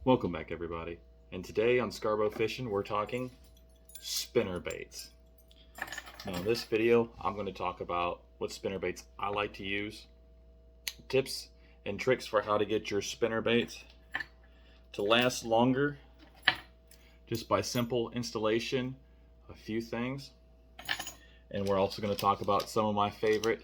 Welcome back, everybody. And today on Scarborough Fishing, we're talking spinnerbaits. Now, in this video, I'm going to talk about what spinnerbaits I like to use, tips and tricks for how to get your spinnerbaits to last longer, just by simple installation, a few things. And we're also going to talk about some of my favorite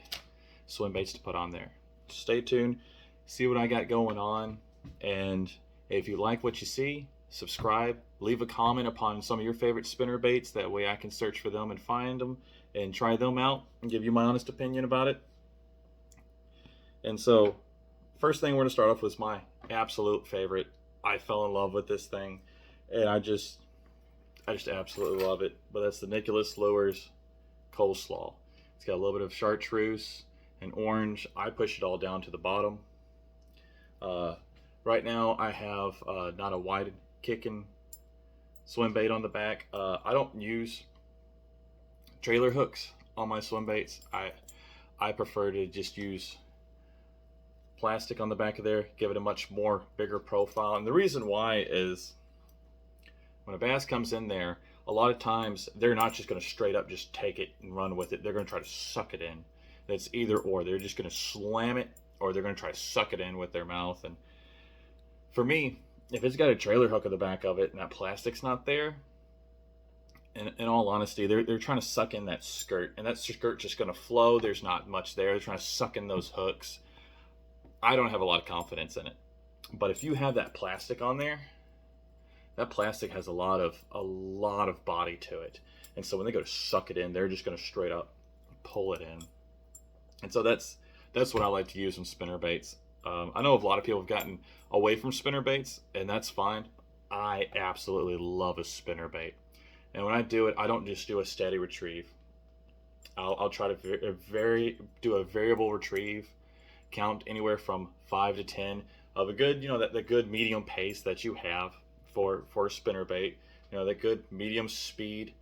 swim baits to put on there. Stay tuned, see what I got going on, and if you like what you see, subscribe, leave a comment upon some of your favorite spinnerbaits. That way I can search for them and find them and try them out and give you my honest opinion about it. And so, first thing we're going to start off with my absolute favorite. I fell in love with this thing, and I just absolutely love it. But that's the Nichols Lures Coleslaw. It's got a little bit of chartreuse and orange. I push it all down to the bottom. Right now I have not a wide kicking swim bait on the back. I don't use trailer hooks on my swim baits. I prefer to just use plastic on the back of there, give it a much more bigger profile. And the reason why is when a bass comes in there, a lot of times they're not just going to straight up just take it and run with it. They're going to try to suck it in. It's either or. They're just going to slam it, or they're going to try to suck it in with their mouth. And for me, if it's got a trailer hook on the back of it and that plastic's not there, in all honesty, they're trying to suck in that skirt, and that skirt's just going to flow. There's not much there. They're trying to suck in those hooks. I don't have a lot of confidence in it. But if you have that plastic on there, that plastic has a lot of body to it. And so when they go to suck it in, they're just going to straight up pull it in. And so that's what I like to use on spinnerbaits. I know a lot of people have gotten away from spinnerbaits, and that's fine. I absolutely love a spinnerbait. And when I do it, I don't just do a steady retrieve. I'll try to do a variable retrieve, count anywhere from 5 to 10 of a good, that good medium pace that you have for a spinnerbait. That good medium speed.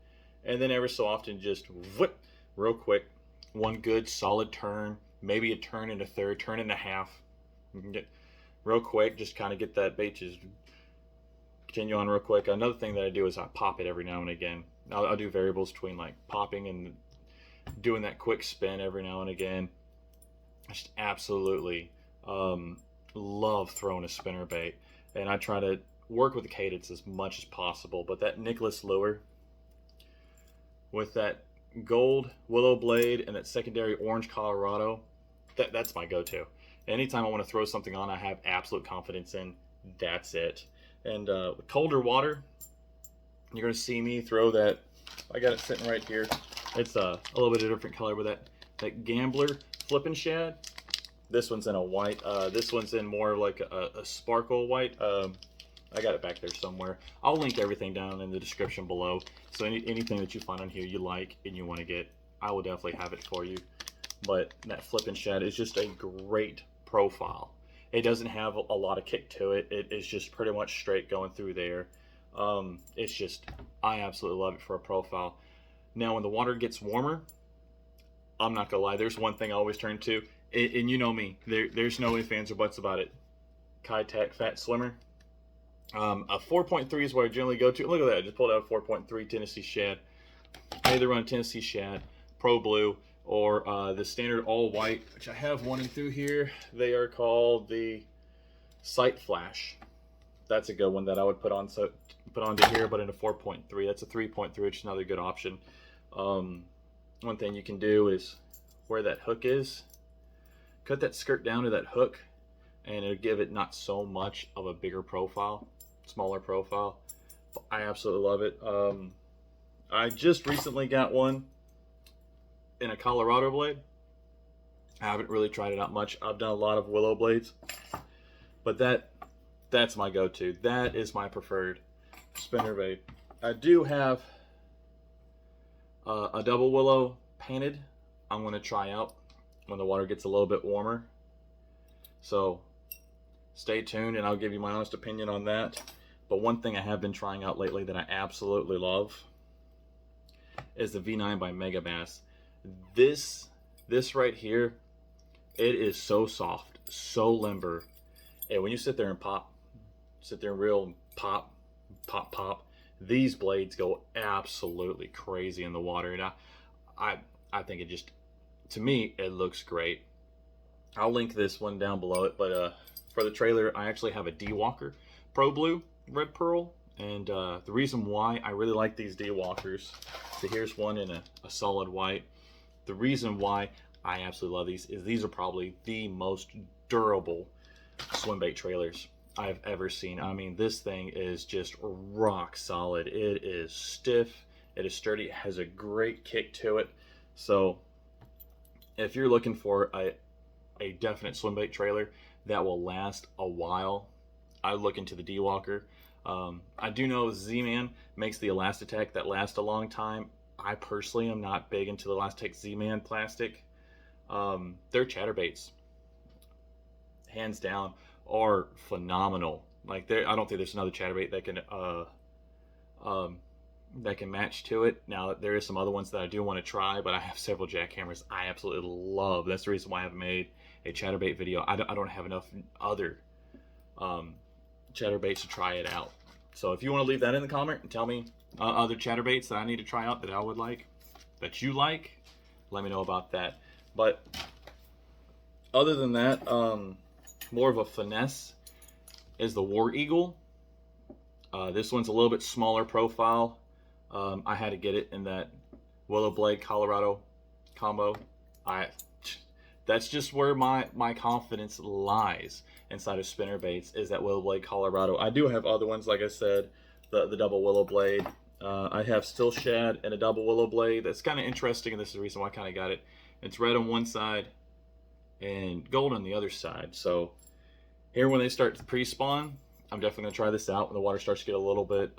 And then every so often just whip real quick, one good solid turn, maybe a turn and a third, turn and a half. You can get real quick, just kind of get that bait, just continue on real quick. Another thing that I do is I pop it every now and again. I'll do variables between like popping and doing that quick spin every now and again. I just absolutely love throwing a spinnerbait, and I try to work with the cadence as much as possible. But that Nichols lure with that gold willow blade and that secondary orange Colorado, that's my go-to. Anytime I want to throw something on I have absolute confidence in, that's it. And with colder water, you're going to see me throw that. I got it sitting right here. It's a little bit of a different color with that Gambler Flapp'n Shad. This one's in a white. This one's in more like a sparkle white. I got it back there somewhere. I'll link everything down in the description below. So anything that you find on here you like and you want to get, I will definitely have it for you. But that Flapp'n Shad is just a great profile. It doesn't have a lot of kick to it. It is just pretty much straight going through there. It's just, I absolutely love it for a profile. Now when the water gets warmer, I'm not gonna lie, there's one thing I always turn to, and you know me, there's no ifs, ands, or buts about it. Keitech Fat Swimmer. A 4.3 is what I generally go to. Look at that, I just pulled out a 4.3 Tennessee Shad. I either run Tennessee Shad, Pro Blue, or the standard all white, which I have one in through here. They are called the Sight Flash. That's a good one that I would put onto here, but in a 4.3. That's a 3.3, which is another good option. One thing you can do is where that hook is, cut that skirt down to that hook, and it'll give it not so much of a bigger profile, smaller profile. I absolutely love it. I just recently got one in a Colorado blade. I haven't really tried it out much. I've done a lot of Willow blades, but that's my go-to. That is my preferred spinnerbait. I do have a double Willow painted I'm going to try out when the water gets a little bit warmer. So stay tuned and I'll give you my honest opinion on that. But one thing I have been trying out lately that I absolutely love is the V9 by Megabass. This right here, it is so soft, so limber, and when you sit there and pop, sit there and reel and pop, pop, pop. These blades go absolutely crazy in the water, and I think it just, to me, it looks great. I'll link this one down below it, but for the trailer, I actually have a D-Walker Pro Blue Red Pearl, and the reason why I really like these D-Walkers, so here's one in a solid white. The reason why I absolutely love these are probably the most durable swim bait trailers I've ever seen. I mean, this thing is just rock solid. It is stiff, it is sturdy, it has a great kick to it. So if you're looking for a definite swim bait trailer that will last a while, I look into the D-Walker. I do know Z-Man makes the Elastic that last a long time. I personally am not big into the Elastic Z-Man plastic. Their chatterbaits, hands down, are phenomenal. Like, I don't think there's another chatterbait that can match to it. Now, there is some other ones that I do want to try, but I have several jackhammers I absolutely love. That's the reason why I haven't made a chatterbait video. I don't have enough other chatterbaits to try it out. So if you want to leave that in the comment and tell me other chatterbaits that I need to try out that I would like, that you like, let me know about that. But other than that, more of a finesse is the War Eagle. This one's a little bit smaller profile. I had to get it in that Willow Blade Colorado combo. That's just where my confidence lies inside of spinnerbaits, is that Willow Blade Colorado. I do have other ones, like I said, the double Willow Blade. I have still Shad and a double Willow Blade. That's kind of interesting, and this is the reason why I kind of got it. It's red on one side and gold on the other side. So here, when they start to pre-spawn, I'm definitely going to try this out when the water starts to get a little bit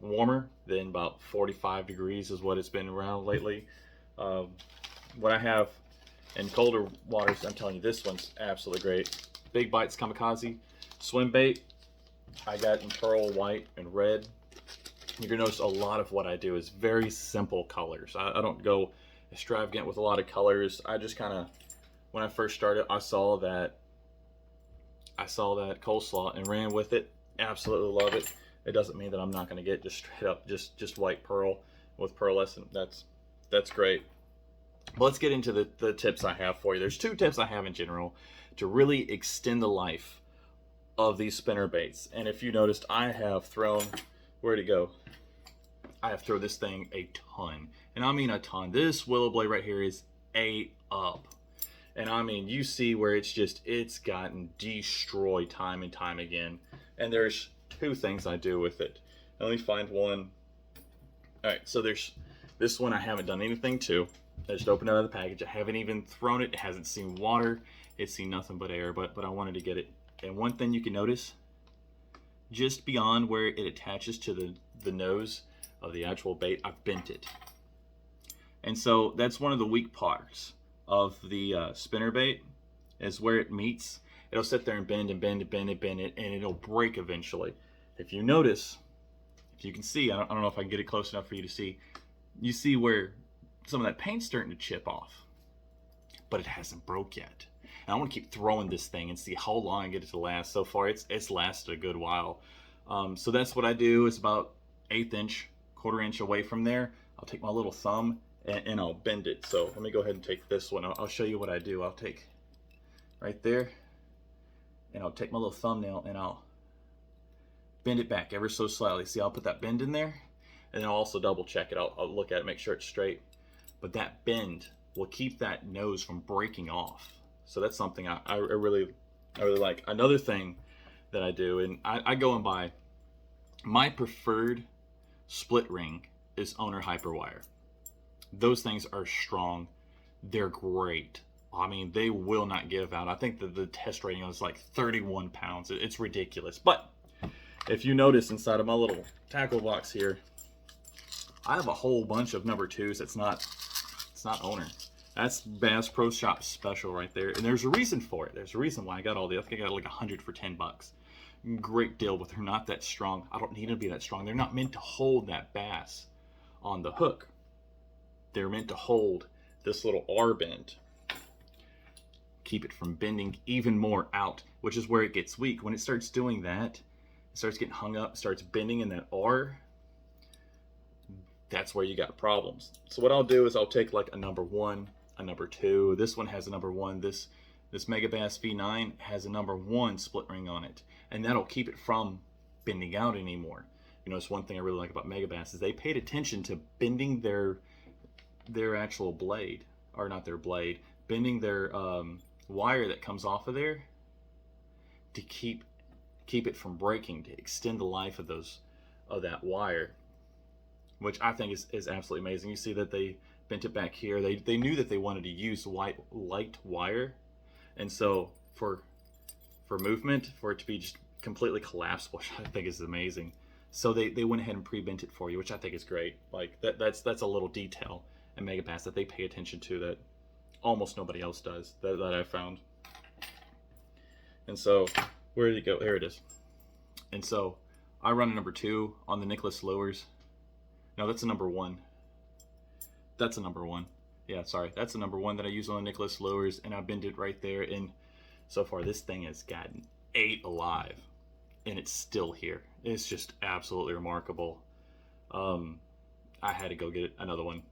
warmer than about 45 degrees is what it's been around lately. What I have in colder waters, I'm telling you, this one's absolutely great. Big Bites Kamikaze swim bait. I got in pearl, white, and red. You're going to notice a lot of what I do is very simple colors. I don't go extravagant with a lot of colors. I just kind of, when I first started, I saw that coleslaw and ran with it. Absolutely love it. It doesn't mean that I'm not going to get just straight up just white pearl with pearlescent. That's great. But let's get into the tips I have for you. There's two tips I have in general to really extend the life of these spinner baits. And if you noticed, I have thrown, where'd it go? I have thrown this thing a ton. And I mean a ton. This Willow Blade right here is ate up. And I mean, you see where it's gotten destroyed time and time again. And there's two things I do with it. Let me find one. All right, so there's this one I haven't done anything to. I just opened it out of the package. I haven't even thrown it. It hasn't seen water. It's seen nothing but air, but I wanted to get it. And one thing you can notice, just beyond where it attaches to the nose of the actual bait, I've bent it. And so that's one of the weak parts of the spinner bait, is where it meets. It'll sit there and bend and bend and bend and bend it, and it'll break eventually. If you notice, if you can see, I don't know if I can get it close enough for you to see, you see where some of that paint's starting to chip off, but it hasn't broke yet. And I want to keep throwing this thing and see how long I get it to last. So far, it's lasted a good while. So that's what I do. It's about 1/8 inch, 1/4 inch away from there. I'll take my little thumb and I'll bend it. So let me go ahead and take this one. I'll show you what I do. I'll take right there, and I'll take my little thumbnail and I'll bend it back ever so slightly. See, I'll put that bend in there, and then I'll also double check it. I'll look at it, make sure it's straight. But that bend will keep that nose from breaking off. So that's something I really like. Another thing that I do, and I go and buy, my preferred split ring is Owner Hyperwire. Those things are strong. They're great. I mean, they will not give out. I think the test rating is like 31 pounds. It's ridiculous. But if you notice inside of my little tackle box here, I have a whole bunch of number 2s. It's not Owner. That's Bass Pro Shop special right there. And there's a reason for it. There's a reason why I got all the, I think I got like 100 for 10 bucks. Great deal, but they're not that strong. I don't need them to be that strong. They're not meant to hold that bass on the hook. They're meant to hold this little R bend. keep it from bending even more out, which is where it gets weak. When it starts doing that, it starts getting hung up, starts bending in that R, that's where you got problems. So what I'll do is I'll take like a number 1, a number 2. This one has a number 1. This Megabass V9 has a number 1 split ring on it, and that'll keep it from bending out anymore. You know, it's one thing I really like about Megabass is they paid attention to bending their actual blade, or not their blade, bending their wire that comes off of there to keep it from breaking, to extend the life of that wire, which I think is absolutely amazing. You see that they bent it back here. They knew that they wanted to use light wire, and so for movement, for it to be just completely collapsed, which I think is amazing. So they went ahead and pre-bent it for you, which I think is great. Like that's a little detail in Megabass that they pay attention to that almost nobody else does, that I've found. And so where did it go? There it is. And so I run a number 2 on the Nichols lures. No, that's a number 1. That's a number 1. Yeah, sorry. That's a number 1 that I use on the Nichols lures, and I bend it right there. And so far, this thing has gotten 8 alive, and it's still here. It's just absolutely remarkable. I had to go get another one,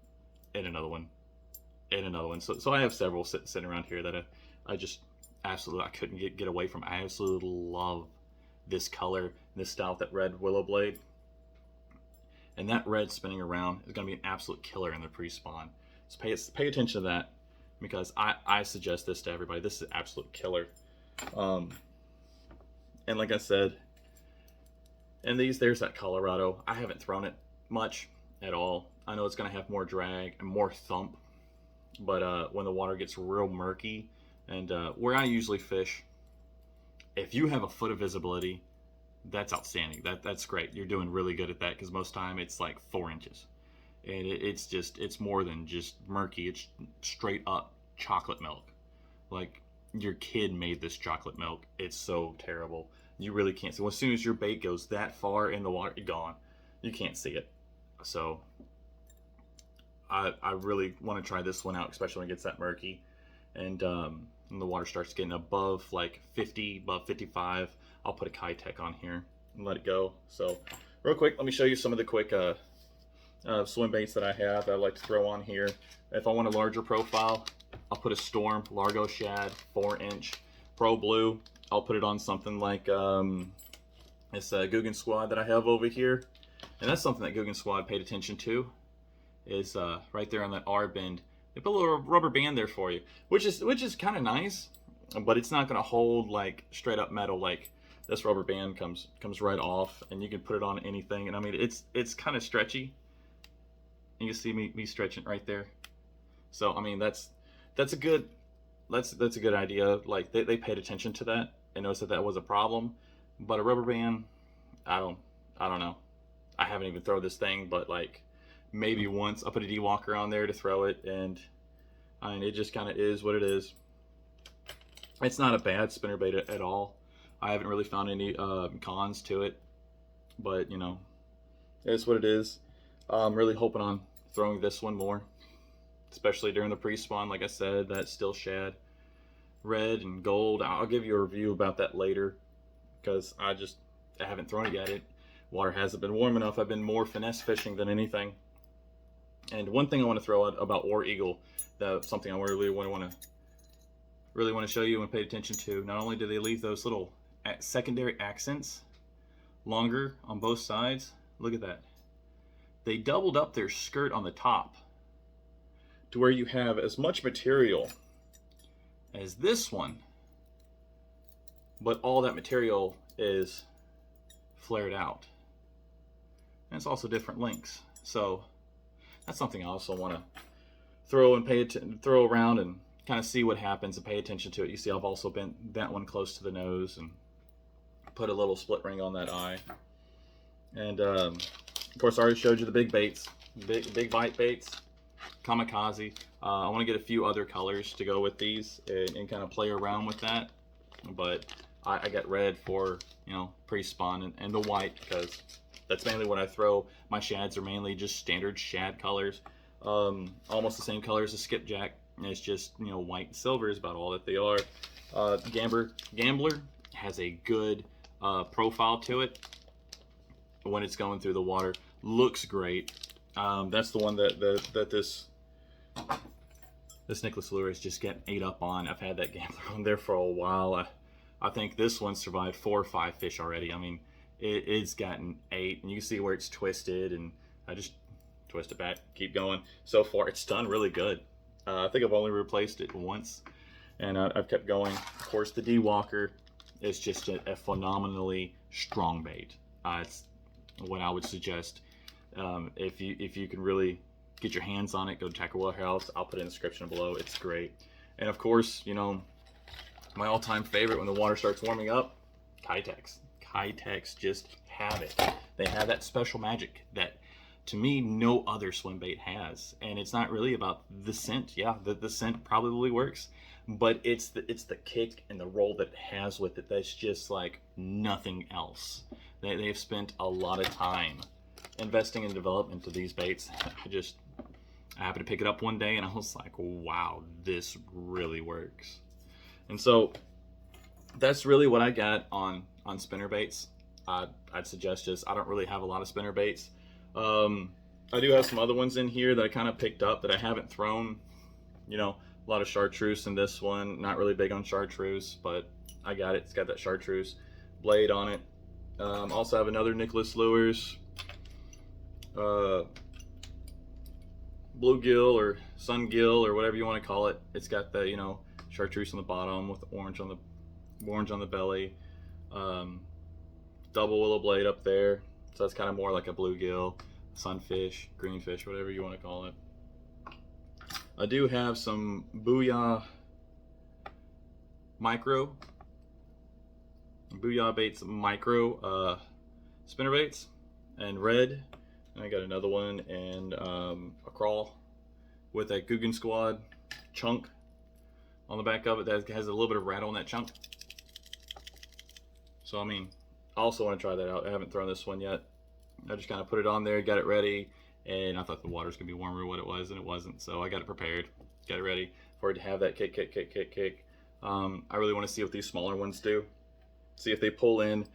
and another one, and another one. So I have several sitting around here that I just absolutely, I couldn't get away from. I absolutely love this color, this style, that red willow blade. And that red spinning around is going to be an absolute killer in the pre-spawn. So pay attention to that, because I suggest this to everybody. This is an absolute killer. And like I said, and there's that Colorado. I haven't thrown it much at all. I know it's going to have more drag and more thump, but when the water gets real murky, and where I usually fish, if you have a foot of visibility, that's outstanding. That's great. You're doing really good at that, because most time it's like 4 inches, and it's more than just murky. It's straight up chocolate milk. Like your kid made this chocolate milk. It's so terrible. You really can't see. Well, as soon as your bait goes that far in the water, it's gone. You can't see it. So I really want to try this one out, especially when it gets that murky, and the water starts getting above like 50, above 55. I'll put a keitech on here and let it go. So real quick, let me show you some of the quick swim baits that I have that I like to throw on here. If I want a larger profile, I'll put a Storm Largo Shad 4-inch Pro Blue. I'll put it on something like this Guggen Squad that I have over here. And that's something that Guggen Squad paid attention to, is right there on that R bend. They put a little rubber band there for you, which is kind of nice, but it's not going to hold like straight up metal. Like this rubber band comes right off, and you can put it on anything. And I mean, it's kind of stretchy. You can see me stretching right there. So I mean, that's a good idea. Like they paid attention to that and noticed that was a problem. But a rubber band, I don't know. I haven't even thrown this thing, but like maybe once I put a D-walker on there to throw it, and I mean, it just kind of is what it is. It's not a bad spinnerbait at all. I haven't really found any cons to it, but you know, it's what it is. I'm really hoping on throwing this one more, especially during the pre-spawn. Like I said, that still shad, red and gold. I'll give you a review about that later, because I haven't thrown it yet. Water hasn't been warm enough. I've been more finesse fishing than anything. And one thing I want to throw out about War Eagle, that's something I really want to show you and pay attention to. Not only do they leave those little secondary accents longer on both sides, look at that. They doubled up their skirt on the top to where you have as much material as this one, but all that material is flared out. And it's also different lengths. So that's something I also want to throw around and kind of see what happens and pay attention to it. You see, I've also bent that one close to the nose and put a little split ring on that eye. And of course, I already showed you the big baits, big bite baits, Kamikaze. I want to get a few other colors to go with these and kind of play around with that. But I got red for, you know, pre-spawn, and the white, because that's mainly what I throw. My shads are mainly just standard shad colors, almost the same colors as skipjack It's just, you know, white and silver is about all that they are. Gambler has a good profile to it when it's going through the water. Looks great. That's the one that this Nichols lure is just getting ate up on. I've had that Gambler on there for a while. I think this one survived 4 or 5 fish already. I mean, it's gotten 8, and you can see where it's twisted, and I just twist it back, keep going. So far, it's done really good. I think I've only replaced it once, and I've kept going. Of course, the D-Walker is just a phenomenally strong bait. It's what I would suggest. If you can really get your hands on it, go to Tackle Warehouse. I'll put it in the description below. It's great. And of course, you know, my all-time favorite when the water starts warming up, keitechs. Keitechs just have it. They have that special magic that, to me, no other swim bait has. And it's not really about the scent. Yeah, the scent probably works, but it's the kick and the roll that it has with it that's just like nothing else. They've spent a lot of time investing in development of these baits. I happened to pick it up one day and I was like, wow, this really works. And so that's really what I got on spinnerbaits. I'd suggest just, I don't really have a lot of spinnerbaits. I do have some other ones in here that I kind of picked up that I haven't thrown. You know, a lot of chartreuse in this one. Not really big on chartreuse, but I got it. It's got that chartreuse blade on it. Also have another Nichols lures. Bluegill or sungill or whatever you want to call it. It's got the, you know, chartreuse on the bottom with orange on the belly. Double willow blade up there, so that's kind of more like a bluegill, sunfish, greenfish, whatever you want to call it. I do have some Booyah Baits micro spinnerbaits and red. And I got another one and a crawl with a Guggen Squad chunk on the back of it that has a little bit of rattle in that chunk. So I mean, I also want to try that out. I haven't thrown this one yet. I just kind of put it on there, got it ready, and I thought the water was gonna be warmer than what it was, and it wasn't. So I got it prepared, got it ready for it to have that kick. I really want to see what these smaller ones do. See if they pull in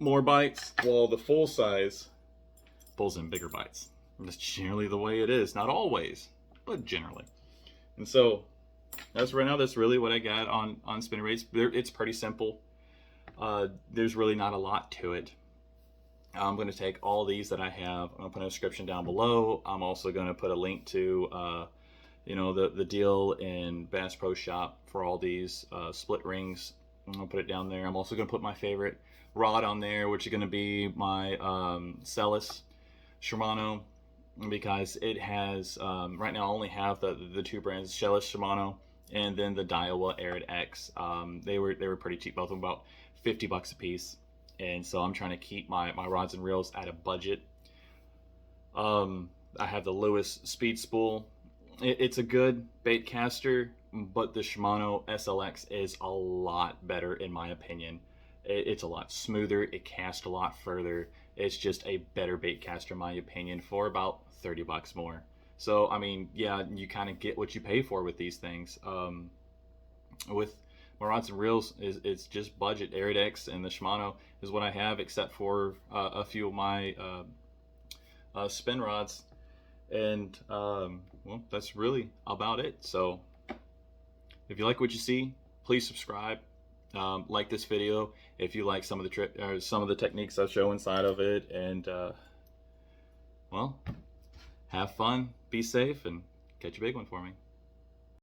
more bites, while the full size pulls in bigger bites. And that's generally the way it is. Not always, but generally. And so that's right now, that's really what I got on spinnerbaits. It's pretty simple. There's really not a lot to it. I'm going to take all these that I have. I'm going to put a description down below. I'm also going to put a link to you know, the deal in Bass Pro Shop for all these split rings. I'm going to put it down there. I'm also going to put my favorite rod on there, which is going to be my Celis Shimano, because it has right now I only have the 2 brands, Celis Shimano and then the Daiwa Arid X. They were pretty cheap, both of them about $50 a piece, and so I'm trying to keep my rods and reels at a budget. I have the Lewis Speed Spool. It's a good bait caster, but the Shimano SLX is a lot better in my opinion. It's a lot smoother, it casts a lot further. It's just a better bait caster in my opinion for about $30 more. So I mean, yeah, you kind of get what you pay for with these things. With my rods and reels, it's just budget. Arid X and the Shimano is what I have, except for a few of my spin rods. And well, that's really about it. So if you like what you see, please subscribe. Like this video if you like some of the techniques I show inside of it, and well, have fun, be safe, and catch a big one for me.